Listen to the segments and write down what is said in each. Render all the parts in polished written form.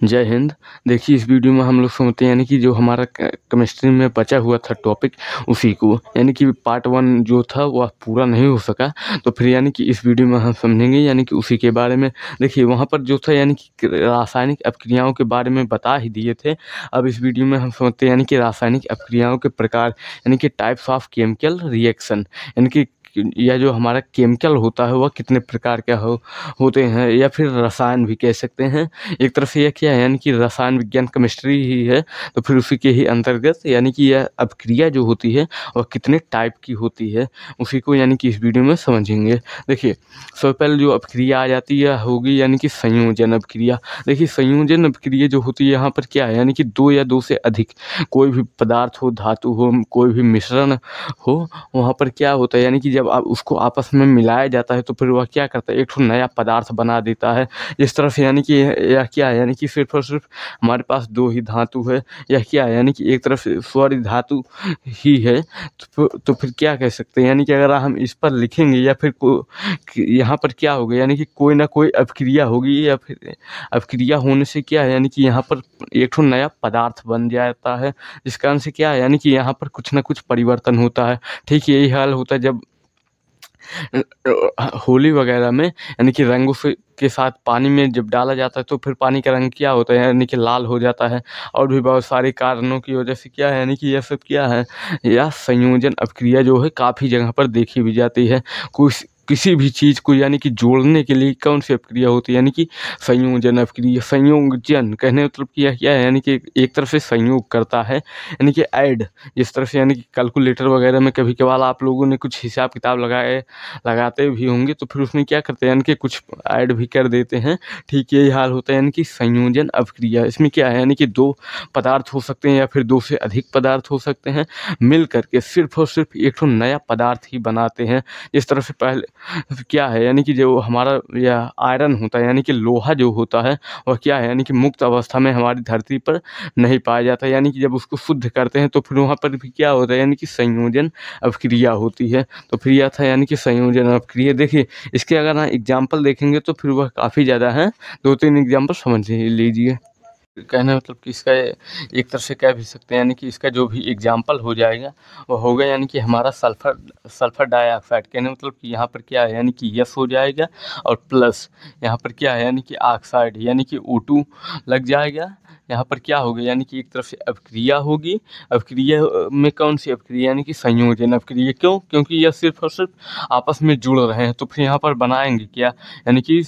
जय हिंद। देखिए, इस वीडियो में हम लोग समझते हैं यानी कि जो हमारा केमिस्ट्री में बचा हुआ था टॉपिक, उसी को यानी कि पार्ट 1 जो था वह पूरा नहीं हो सका, तो फिर यानी कि इस वीडियो में हम समझेंगे यानी कि उसी के बारे में। देखिए, वहाँ पर जो था यानी कि रासायनिक अपक्रियाओं के बारे में बता ही दिए थे। अब इस वीडियो में हम समझते हैं यानी कि रासायनिक अपक्रियाओं के प्रकार यानी कि टाइप्स ऑफ केमिकल रिएक्शन, यानी कि यह जो हमारा केमिकल होता है वह कितने प्रकार के होते हैं, या फिर रसायन भी कह सकते हैं। एक तरफ से यह क्या है यानी कि रसायन विज्ञान केमिस्ट्री ही है, तो फिर उसी के ही अंतर्गत यानी कि यह अपक्रिया जो होती है वह कितने टाइप की होती है, उसी को यानी कि इस वीडियो में समझेंगे। देखिए, सबसे पहले जो अपक्रिया आ जाती है होगी यानी कि संयोजन अपक्रिया। देखिए, संयोजन अपक्रिया जो होती है यहाँ पर क्या है यानी कि दो या दो से अधिक कोई भी पदार्थ हो, धातु हो, कोई भी मिश्रण हो, वहाँ पर क्या होता है यानी कि जब आप उसको आपस में मिलाया जाता है तो फिर वह क्या करता है, एक ठो नया पदार्थ बना देता है। इस तरह से यानी कि यह क्या है यानी कि सिर्फ और सिर्फ हमारे पास दो ही धातु है, यह क्या है यानी कि एक तरफ से सॉरी धातु ही है, तो फिर क्या कह सकते हैं यानी कि अगर हम इस पर लिखेंगे या फिर यहाँ पर क्या होगा यानी कि कोई ना कोई अपक्रिया होगी, या फिर अपक्रिया होने से क्या है यानी कि यहाँ पर एक ठो नया पदार्थ बन जाता है, जिस कारण से क्या है यानी कि यहाँ पर कुछ ना कुछ परिवर्तन होता है। ठीक यही हाल होता है जब होली वगैरह में यानी कि रंगों से के साथ पानी में जब डाला जाता है तो फिर पानी का रंग क्या होता है यानी कि लाल हो जाता है। और भी बहुत सारे कारणों की वजह से क्या है यानी कि यह सब क्या है, यह संयोजन अपक्रिया जो है काफ़ी जगह पर देखी भी जाती है। कुछ किसी भी चीज़ को यानी कि जोड़ने के लिए कौन सी अपक्रिया होती है यानी कि संयोजन अपक्रिया। संयोजन कहने मतलब क्या क्या है यानी कि एक तरफ से संयोग करता है यानी कि ऐड, जिस तरह से यानी कि कैलकुलेटर वगैरह में कभी कभार आप लोगों ने कुछ हिसाब किताब लगाते भी होंगे, तो फिर उसमें क्या करते हैं यानी कि कुछ ऐड भी कर देते हैं। ठीक यही हाल होता है यानी कि संयोजन अपक्रिया। इसमें क्या है यानी कि दो पदार्थ हो सकते हैं या फिर दो से अधिक पदार्थ हो सकते हैं, मिल करके सिर्फ और सिर्फ एक ठो नया पदार्थ ही बनाते हैं। इस तरह से पहले क्या है यानी कि जो हमारा यह आयरन होता है यानी कि लोहा जो होता है वह क्या है यानी कि मुक्त अवस्था में हमारी धरती पर नहीं पाया जाता, यानी कि जब उसको शुद्ध करते हैं तो फिर वहाँ पर भी क्या होता है यानी कि संयोजन अपक्रिया होती है। तो फिर यह था यानी कि संयोजन अपक्रिया। देखिए, इसके अगर आप एग्जाम्पल देखेंगे तो फिर वह काफ़ी ज़्यादा है, 2-3 एग्जाम्पल समझ लीजिए। कहने मतलब कि इसका एक तरह से कह भी सकते हैं यानी कि इसका जो भी एग्जाम्पल हो जाएगा वो होगा यानी कि हमारा सल्फर सल्फर डाइऑक्साइड। कहने मतलब कि यहाँ पर क्या है यानी कि यस हो जाएगा, और प्लस यहाँ पर क्या है यानी कि ऑक्साइड यानी कि O2 लग जाएगा। यहाँ पर क्या होगा यानी कि एक तरफ से अपक्रिया होगी। अपक्रिया में कौन सी अपक्रिया यानी कि संयोजन अपक्रिया। क्यों? क्योंकि यह सिर्फ और सिर्फ आपस में जुड़ रहे हैं, तो फिर यहाँ पर बनाएंगे क्या यानी कि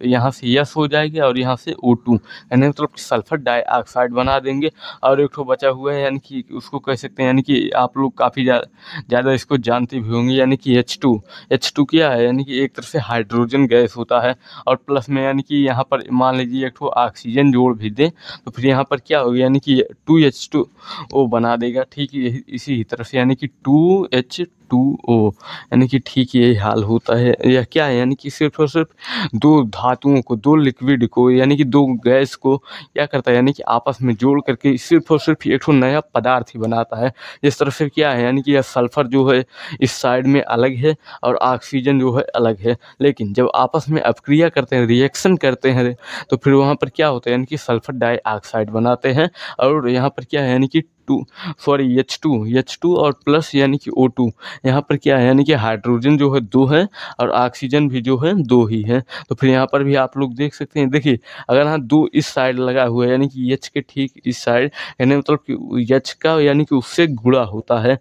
यहाँ से यस हो जाएगा और यहाँ से O2 यानी मतलब सल्फर डाइऑक्साइड बना देंगे। और एक ठो बचा हुआ है यानी कि उसको कह सकते हैं यानी कि आप लोग काफ़ी ज़्यादा इसको जानते भी होंगे यानी कि H2। H2 क्या है यानी कि एक तरफ से हाइड्रोजन गैस होता है, और प्लस में यानी कि यहाँ पर मान लीजिए एक ठो ऑक्सीजन जोड़ भी दें तो फिर यहाँ पर क्या होगा यानी कि 2H2O बना देगा। ठीक यही इसी तरह से यानी कि 2H2O यानी कि ठीक यही हाल होता है। यह क्या है यानी कि सिर्फ और सिर्फ दो धातुओं को, दो लिक्विड को यानी कि दो गैस को क्या करता है यानी कि आपस में जोड़ करके सिर्फ और सिर्फ एक ठो नया पदार्थ ही बनाता है। इस तरह से क्या है यानी कि यह सल्फर जो है इस साइड में अलग है और ऑक्सीजन जो है अलग है, लेकिन जब आपस में अपक्रिया करते हैं, रिएक्शन करते हैं, तो फिर वहाँ पर क्या होता है यानी कि सल्फर डाइऑक्साइड बनाते हैं। और यहाँ पर क्या है यानी कि H2 और प्लस यानी कि O2। यहाँ पर क्या है यानी कि हाइड्रोजन जो है दो है और ऑक्सीजन भी जो है दो ही है। तो फिर यहाँ पर भी आप लोग देख सकते हैं। देखिए, अगर हाँ दो इस साइड लगा हुआ है यानी कि H के ठीक इस साइड, यानी मतलब कि H का यानी कि उससे गुणा होता है।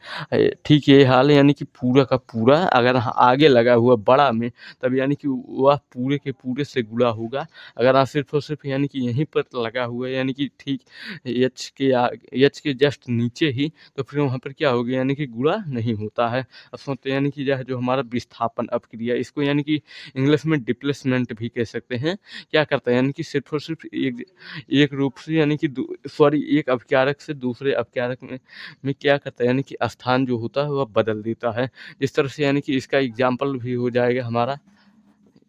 ठीक ये हाल है यानी कि पूरा का पूरा अगर आगे लगा हुआ बड़ा में, तब यानी कि वह पूरे के पूरे से गुणा होगा। अगर आप सिर्फ और सिर्फ यानी कि यहीं पर लगा हुआ है यानी कि ठीक H के जस्ट नीचे ही, तो फिर वहाँ पर क्या हो गया यानी कि गुणा नहीं होता है। अब सोचते यानी कि जो हमारा विस्थापन अपक्रिया, इसको यानी कि इंग्लिश में डिप्लेसमेंट भी कह सकते हैं। क्या करता है यानी कि सिर्फ और सिर्फ एक रूप से यानी कि एक अपकारक से दूसरे अपकारक में क्या करता है यानी कि स्थान जो होता है वह बदल देता है। इस तरह से यानी कि इसका एग्जाम्पल भी हो जाएगा हमारा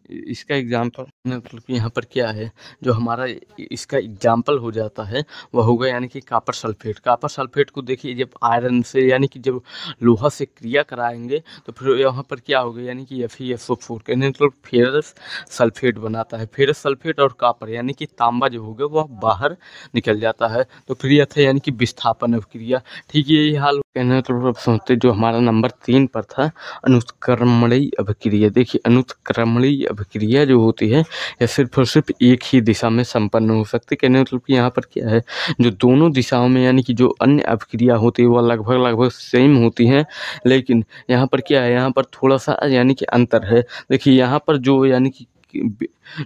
इसका एग्जाम्पल मतलब कि यहाँ पर क्या है, जो हमारा इसका एग्जाम्पल हो जाता है वह होगा यानी कि कॉपर सल्फेट। कॉपर सल्फेट को देखिए जब आयरन से यानी कि जब लोहा से क्रिया कराएंगे तो फिर यहाँ पर क्या होगा यानी कि FeSO4 कहने मतलब फेरस सल्फेट बनाता है। फेरस सल्फेट और कॉपर यानी कि तांबा जो होगा वह बाहर निकल जाता है। तो फिर यह था यानी कि विस्थापन अभिक्रिया। ठीक है, यही हाल कहने मतलब समझते जो हमारा नंबर 3 पर था अनुत्क्रमणीय अभिक्रिया। देखिए अनुत्क्रमणीय अभिक्रिया जो होती है यह सिर्फ और सिर्फ एक ही दिशा में संपन्न हो सकती है। कहने मतलब कि यहाँ पर क्या है, जो दोनों दिशाओं में यानी कि जो अन्य अभिक्रिया होती है वह लगभग सेम होती हैं, लेकिन यहाँ पर क्या है, यहाँ पर थोड़ा सा यानी कि अंतर है। देखिए यहाँ पर जो यानी कि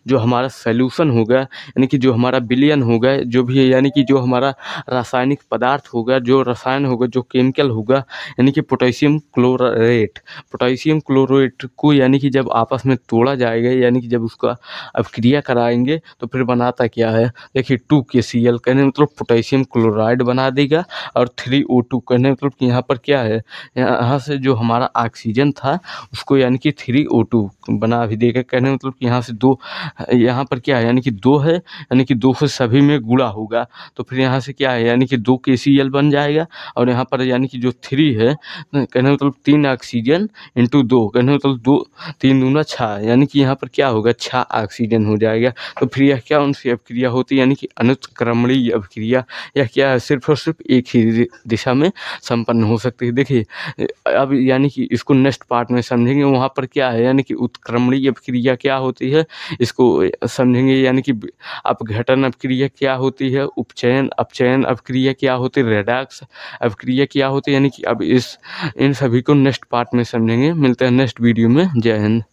जो हमारा सॉल्यूशन होगा यानी कि जो हमारा विलयन होगा, जो भी है यानी कि जो हमारा रासायनिक पदार्थ होगा, जो रसायन होगा, जो केमिकल होगा यानी कि पोटेशियम क्लोराइड, पोटेशियम क्लोराइड को यानी कि जब आपस में तोड़ा जाएगा यानी कि जब उसका अभिक्रिया कराएंगे तो फिर बनाता क्या है, देखिए 2KCl कहने मतलब पोटेशियम क्लोराइड बना देगा और 3O2 कहने मतलब कि यहाँ पर क्या है, यहाँ से जो हमारा ऑक्सीजन था उसको यानी कि 3O2 बना भी देगा। कहने मतलब कि यहाँ से दो, यहाँ पर क्या है यानी कि 2 है यानी कि 2 से सभी में गुणा होगा तो फिर यहाँ से क्या है यानी कि 2KCl बन जाएगा और यहाँ पर यानी कि जो 3 है कहने मतलब 3 ऑक्सीजन इंटू 2 कहने मतलब 2 3 दूना 6 यानी कि यहाँ पर क्या होगा 6 ऑक्सीजन हो जाएगा। तो फिर यह क्या उनसे अभिक्रिया होती है यानी कि अनुत्क्रमणीय अभिक्रिया। यह क्या है, सिर्फ और सिर्फ एक ही दिशा में संपन्न हो सकती है। देखिए अब यानी कि इसको नेक्स्ट पार्ट में समझेंगे, वहाँ पर क्या है यानी कि उत्क्रमणीय अभिक्रिया क्या होती है इसको समझेंगे, यानी कि अपघटन अभिक्रिया क्या होती है, उपचयन अपचयन अभिक्रिया क्या होती है, रेडॉक्स अभिक्रिया क्या होती है, यानी कि अब इन सभी को नेक्स्ट पार्ट में समझेंगे। मिलते हैं नेक्स्ट वीडियो में। जय हिंद।